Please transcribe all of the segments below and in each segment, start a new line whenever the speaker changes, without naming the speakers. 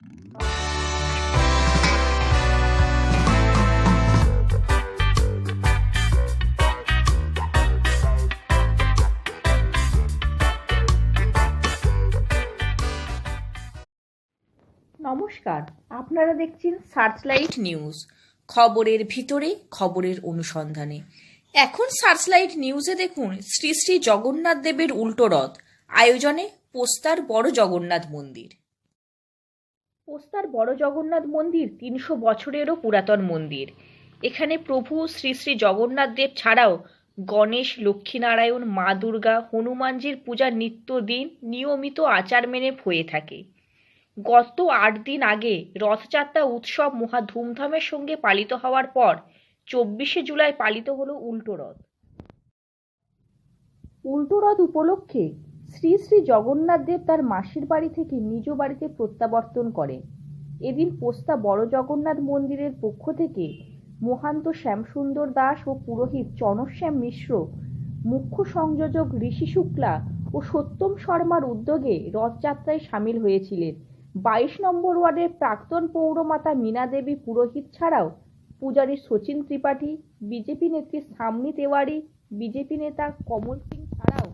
নমস্কার, আপনারা দেখছেন সার্চলাইট নিউজ। খবরের ভিতরে, খবরের অনুসন্ধানে। এখন সার্চলাইট নিউজে দেখুন শ্রী শ্রী জগন্নাথ দেবের উল্টো রথ আয়োজনে পোস্তার বড় জগন্নাথ মন্দির। পোস্তার বড় জগন্নাথ মন্দির ৩০০ বছরেরও পুরাতন মন্দির। এখানে প্রভু শ্রী শ্রী জগন্নাথ দেব ছাড়াও গণেশ, লক্ষ্মীনারায়ণ, মা দুর্গা, হনুমানজির পূজা নিত্যদিন নিয়মিত আচার মেনে হয়ে থাকে। গত ৮ দিন আগে রথযাত্রা উৎসব মহা ধুমধামের সঙ্গে পালিত হওয়ার পর ২৪শে জুলাই পালিত হলো উল্টো রথ। উল্টো রথ উপলক্ষে শ্রী শ্রী জগন্নাথ দেব তার মাসির বাড়ি থেকে নিজ বাড়িতে প্রত্যাবর্তন করেন। এদিন পোস্তা বড় জগন্নাথ মন্দিরের পক্ষ থেকে মহান্ত শ্যামসুন্দর দাস ও পুরোহিত চনশ্যাম মিশ্র, মুখ্য সংযোজক ঋষি শুক্লা ও সত্যম শর্মার উদ্যোগে রথযাত্রায় সামিল হয়েছিলেন ২২ নম্বর ওয়ার্ডের প্রাক্তন পৌরমাতা মীনা দেবী পুরোহিত ছাড়াও পূজারী শচীন ত্রিপাঠী, বিজেপি নেত্রী সামনি তেওয়ারি, বিজেপি নেতা কমল সিং ছাড়াও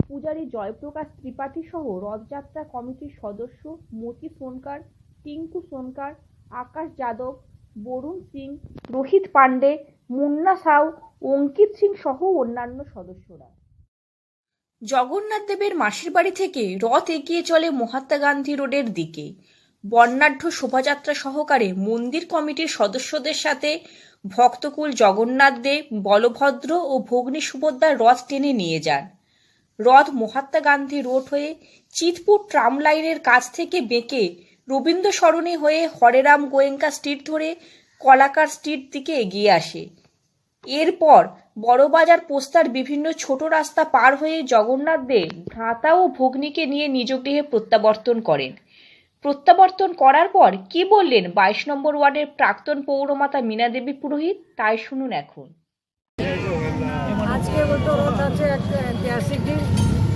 পূজারী জয়প্রকাশ ত্রিপাঠী সহ রথযাত্রা কমিটির সদস্য মতি সোনকার, টিঙ্কু সোনকার, আকাশ যাদব, বরুণ সিং, রোহিত পান্ডে, মুন্না সাউ, অঙ্কিত সিং সহ অন্যান্য সদস্যরা। জগন্নাথ দেবের মাসির বাড়ি থেকে রথ এগিয়ে চলে মহাত্মা গান্ধী রোডের দিকে। বর্ণাঢ্য শোভাযাত্রা সহকারে মন্দির কমিটির সদস্যদের সাথে ভক্তকুল জগন্নাথ দেব, বলভদ্র ও ভগ্নী সুভদ্রার রথ টেনে নিয়ে যান। রথ মহাত্মা গান্ধী রোড হয়ে চিতপুর ট্রাম লাইনের কাছ থেকে বেঁকে রবীন্দ্র সরণি হয়ে হরেরাম গোয়েঙ্কা স্ট্রিট ধরে কলাকার স্ট্রিট দিকে এগিয়ে আসে। এরপর বড়বাজার পোস্তার বিভিন্ন ছোট রাস্তা পার হয়ে জগন্নাথ দেব ভ্রাতা ও ভগ্নীকে নিয়ে নিজ গৃহে প্রত্যাবর্তন করেন। প্রত্যাবর্তন করার পর কি বললেন ২২ নম্বর ওয়ার্ডের প্রাক্তন পৌরমাতা মীনা দেবী পুরোহিত, তাই শুনুন এখন।
আজকে উল্টো রথ আছে একটা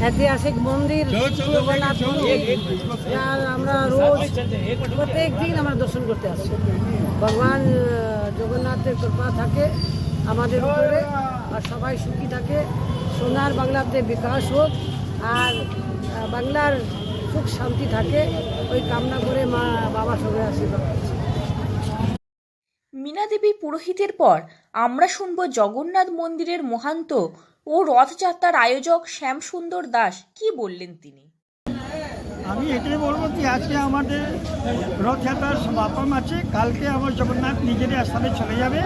ঐতিহাসিক মন্দির জগন্নাথ মন্দির, যার আমরা রোজ প্রত্যেক দিন আমরা দর্শন করতে আসছি। ভগবান জগন্নাথের কৃপা থাকে আমাদের উপরে, আর সবাই সুখী থাকে। সোনার বাংলাতে বিকাশ হোক আর বাংলার সুখ শান্তি থাকে, ওই কামনা করে মা বাবা সবাই আশীর্বাদ করছে।
মীনা দেবী পুরোহিতের পর আমরা শুনব জগন্নাথ মন্দিরের মহান্ত ও রথযাত্রার আয়োজক শ্যামসুন্দর দাস কি বললেন তিনি।
আমি এটাই বলবো যে আজকে আমাদের রথযাত্রার সমাপন আছে, কালকে আমার জগন্নাথ নিজের স্থানে চলে যাবে।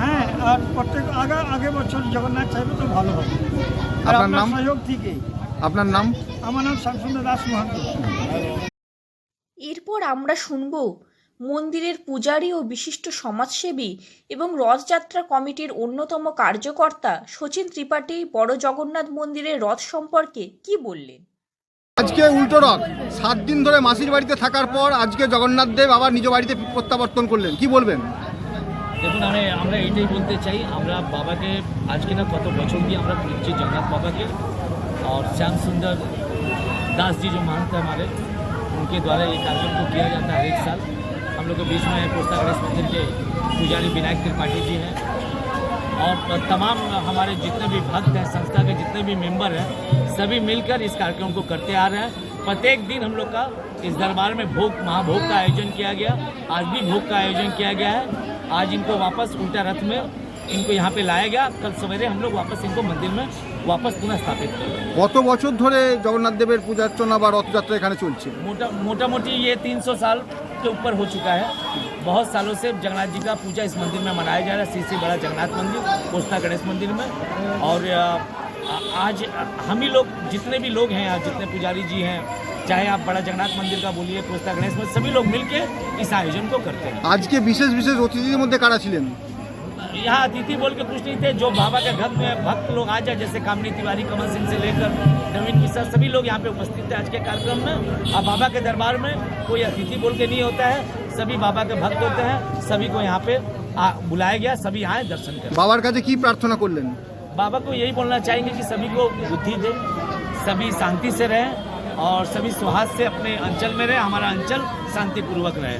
হ্যাঁ, আর প্রত্যেক আগে বছর জগন্নাথ চাইবে তো ভালো হবে।
আপনার নাম?
সহযোগ থেকে।
আপনার নাম?
আমার নাম শ্যামসুন্দর দাস মহান্ত।
এরপর আমরা শুনব মন্দিরের পূজারী ও বিশিষ্ট সমাজসেবী এবং রথযাত্রা কমিটির অন্যতম কার্যকর্তা শচীন ত্রিপাঠী বড় জগন্নাথ মন্দিরের রথ সম্পর্কে কি বললেন।
আজকে উল্টো রথ 7 দিন ধরে মাসির বাড়িতে থাকার পর আজকে জগন্নাথ দেব আবার নিজ বাড়িতে প্রত্যাবর্তন করলেন, কি বলবেন?
দেখুন, আমরা এইটাই বলতে চাই, আমরা বাবাকে আজকে না কত বছর দিয়ে আমরা पूज्य जगन्नाथ बाबा के और श्याम सुंदर दास जी जो महंत हैं हमारे, उनके द्वारा ये कार्यक्रम को किया जाता है हर एक साल। हम लोग के बीच में पोस्ता गणेश मंदिर के पुजारी विनायक त्रिपाठी जी हैं और तमाम हमारे जितने भी भक्त हैं, संस्था के जितने भी मेंबर हैं, सभी मिलकर इस कार्यक्रम को करते आ रहे हैं। प्रत्येक दिन हम लोग का इस दरबार में महाभोग का आयोजन किया गया। आज भी भोग का आयोजन किया गया है। आज इनको वापस उल्टा रथ में इनको यहाँ पे लाया गया। कल सवेरे हम लोग वापस इनको मंदिर में वापस पुनः स्थापित करेंगे।
কত বছর ধরে জগন্নাথ দেবের পূজার্চনা বা রথযাত্রা এখানে চলছে?
मोटा-मोटी ये 300 साल के ऊपर हो चुका है। बहुत सालों से जगन्नाथ जी का पूजा इस मंदिर में मनाया जा रहा है। सीसी बड़ा जगन्नाथ मंदिर, पोस्ता गणेश मंदिर में। और आज हम ही लोग जितने भी लोग हैं, जितने पुजारी जी हैं, चाहे आप बड़ा जगन्नाथ मंदिर का बोलिए, पोस्ता गणेश मंदिर, सभी लोग मिलके इस आयोजन को करते हैं।
আজকে বিশেষ বিশেষ অতিথিদের মধ্যে কারা ছিলেন?
यहाँ अतिथि बोल के कुछ नहीं थे, जो बाबा के घर में भक्त लोग आ जाए, जैसे कामनी तिवारी, कमल सिंह से लेकर नवीन मिश्रा, सभी लोग यहाँ पे उपस्थित थे आज के कार्यक्रम में। अब बाबा के दरबार में कोई अतिथि बोल के नहीं होता है, सभी बाबा के भक्त होते हैं। सभी को यहाँ पे बुलाया गया, सभी आए दर्शन करें।
বাবার কাছে কি প্রার্থনা করলেন?
बाबा को यही बोलना चाहेंगे कि सभी को बुद्धि दे, सभी शांति से रहें और सभी सुहास से अपने अंचल में रहें। हमारा अंचल शांतिपूर्वक रहे।